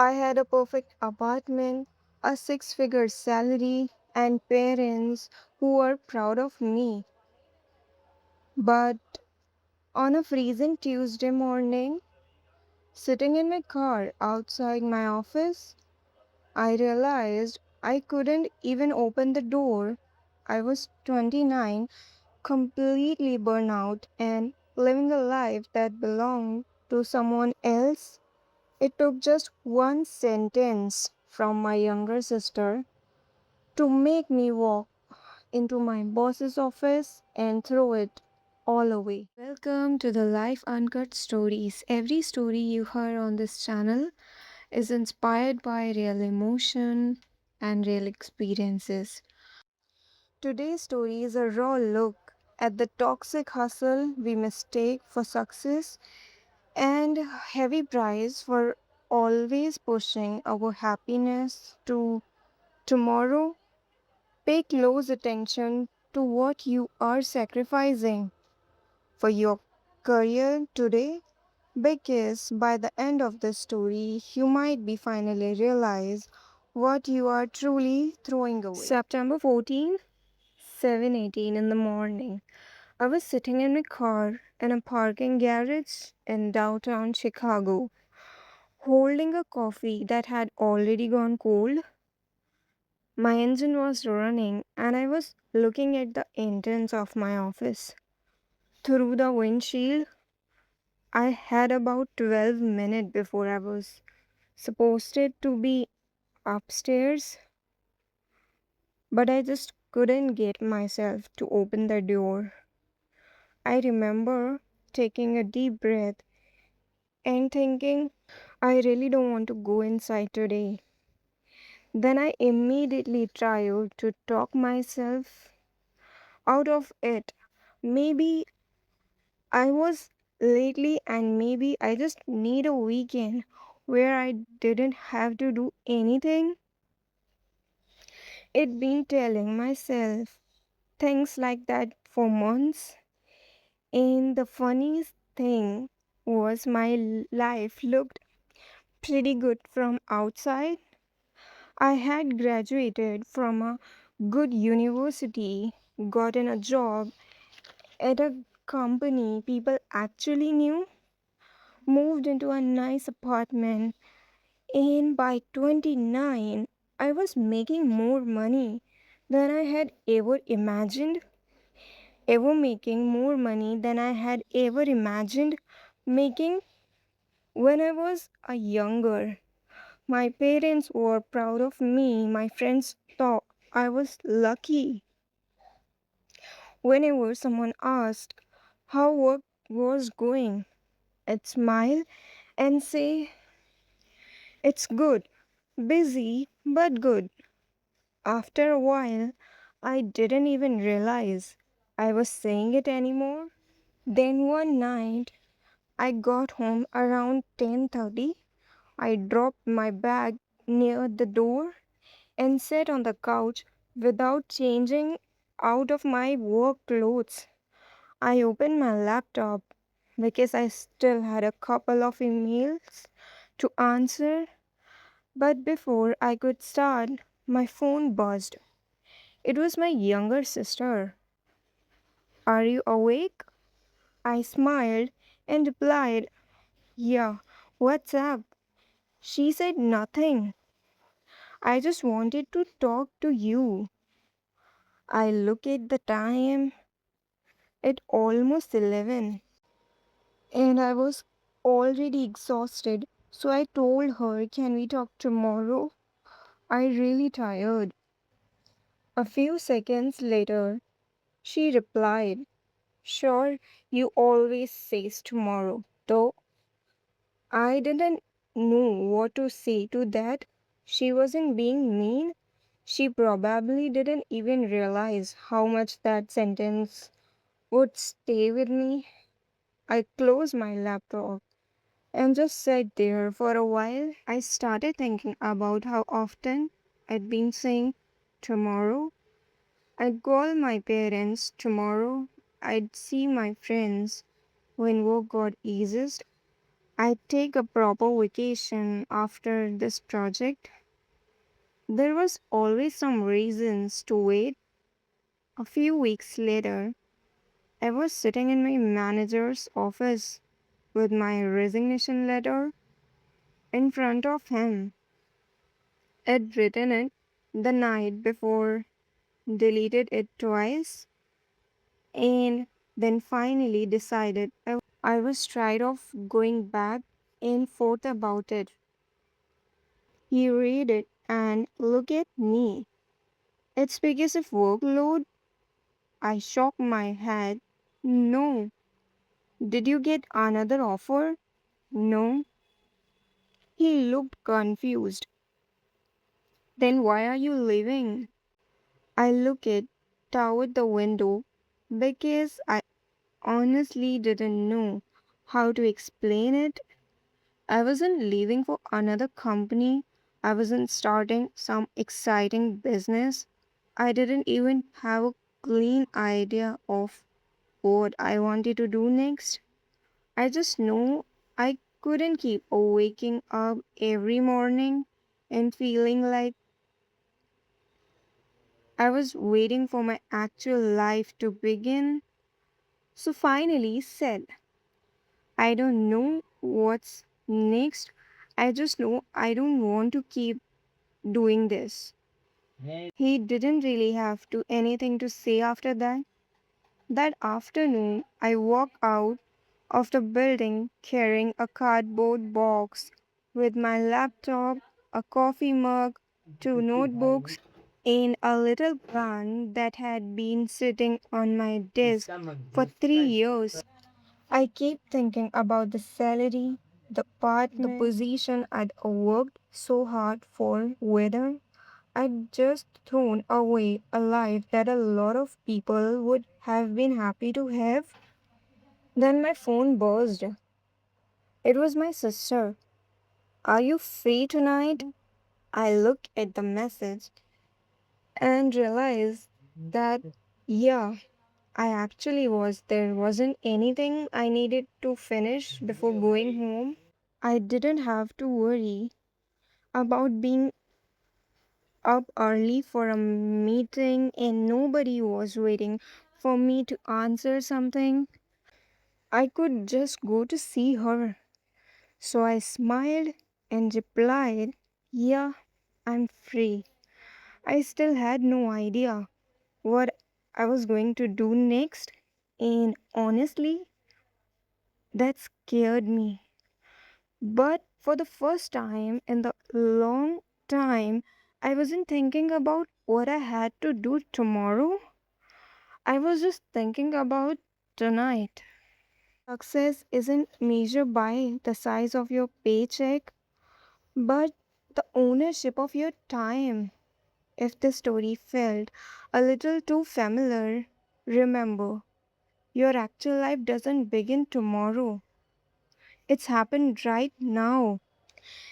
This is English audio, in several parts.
I had a perfect apartment, a six-figure salary, and parents who were proud of me. But on a freezing Tuesday morning, sitting in my car outside my office, I realized I couldn't even open the door. I was 29, completely burned out, and living a life that belonged to someone else. It took just one sentence from my younger sister to make me walk into my boss's office and throw it all away. Welcome to the Life Uncut Stories. Every story you hear on this channel is inspired by real emotion and real experiences. Today's story is a raw look at the toxic hustle we mistake for success and heavy price for always pushing our happiness to tomorrow. Pay close attention to what you are sacrificing for your career today, because by the end of the story, you might be finally realize what you are truly throwing away. September 14th, 7:18 in the morning. I was sitting in my car in a parking garage in downtown Chicago, holding a coffee that had already gone cold. My engine was running, and I was looking at the entrance of my office. Through the windshield, I had about 12 minutes before I was supposed it to be upstairs, but I just couldn't get myself to open the door. I remember taking a deep breath and thinking, I really don't want to go inside today. Then I immediately tried to talk myself out of it. Maybe I was lately, and maybe I just need a weekend where I didn't have to do anything. It been telling myself things like that for months, and the funniest thing was my life looked pretty good from outside. I had graduated from a good university, gotten a job at a company people actually knew, moved into a nice apartment, and by 29, I was making more money than I had ever more money than I had ever imagined making when I was a younger. My parents were proud of me. My friends thought I was lucky. Whenever someone asked how work was going, I'd smile and say, it's good, busy, but good. After a while, I didn't even realize I was saying it anymore. Then one night, I got home around 10:30. I dropped my bag near the door and sat on the couch without changing out of my work clothes. I opened my laptop because I still had a couple of emails to answer, but before I could start, my phone buzzed. It was my younger sister. Are you awake? I smiled and replied, yeah, what's up? She said nothing. I just wanted to talk to you. I look at the time, it almost 11, and I was already exhausted. So I told her, can we talk tomorrow? I really tired. A few seconds later, she replied, sure, you always says tomorrow. Though I didn't know what to say to that. She wasn't being mean. She probably didn't even realize how much that sentence would stay with me. I closed my laptop and just sat there for a while. I started thinking about how often I'd been saying tomorrow. I'd call my parents tomorrow. I'd see my friends when work got easiest. I take a proper vacation after this project. There was always some reasons to wait. A few weeks later, I was sitting in my manager's office with my resignation letter in front of him. I'd written it the night before, deleted it twice, and then finally decided I was tired of going back and forth about it. He read it and looked at me. It's because of workload. I shook my head. No. Did you get another offer? No. He looked confused. Then why are you leaving? I looked toward the window because I honestly didn't know how to explain it. I wasn't leaving for another company. I wasn't starting some exciting business. I didn't even have a clean idea of what I wanted to do next. I just know I couldn't keep waking up every morning and feeling like I was waiting for my actual life to begin. So finally said, I don't know what's next. I just know I don't want to keep doing this. He didn't really have to anything to say after that. That afternoon, I walked out of the building carrying a cardboard box with my laptop, a coffee mug, two notebooks, and a little gun that had been sitting on my desk for 3 years. I keep thinking about the salary, the apartment, the position I'd worked so hard for, whether I'd just thrown away a life that a lot of people would have been happy to have. Then my phone buzzed. It was my sister. Are you free tonight? I looked at the message and realized that, yeah, I actually was. There wasn't anything I needed to finish before going home. I didn't have to worry about being up early for a meeting and nobody was waiting for me to answer something. I could just go to see her. So I smiled and replied, yeah, I'm free. I still had no idea what I was going to do next, and honestly, that scared me. But for the first time in the long time, I wasn't thinking about what I had to do tomorrow. I was just thinking about tonight. Success isn't measured by the size of your paycheck, but the ownership of your time. If the story felt a little too familiar, remember your actual life doesn't begin tomorrow. It's happened right now.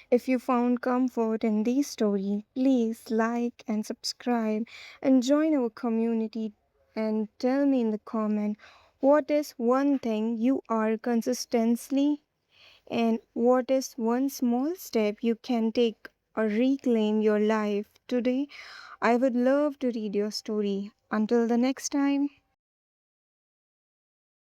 If you found comfort in this story, please like and subscribe and join our community and tell me in the comment what is one thing you are consistently and what is one small step you can take or reclaim your life today. I would love to read your story. Until the next time.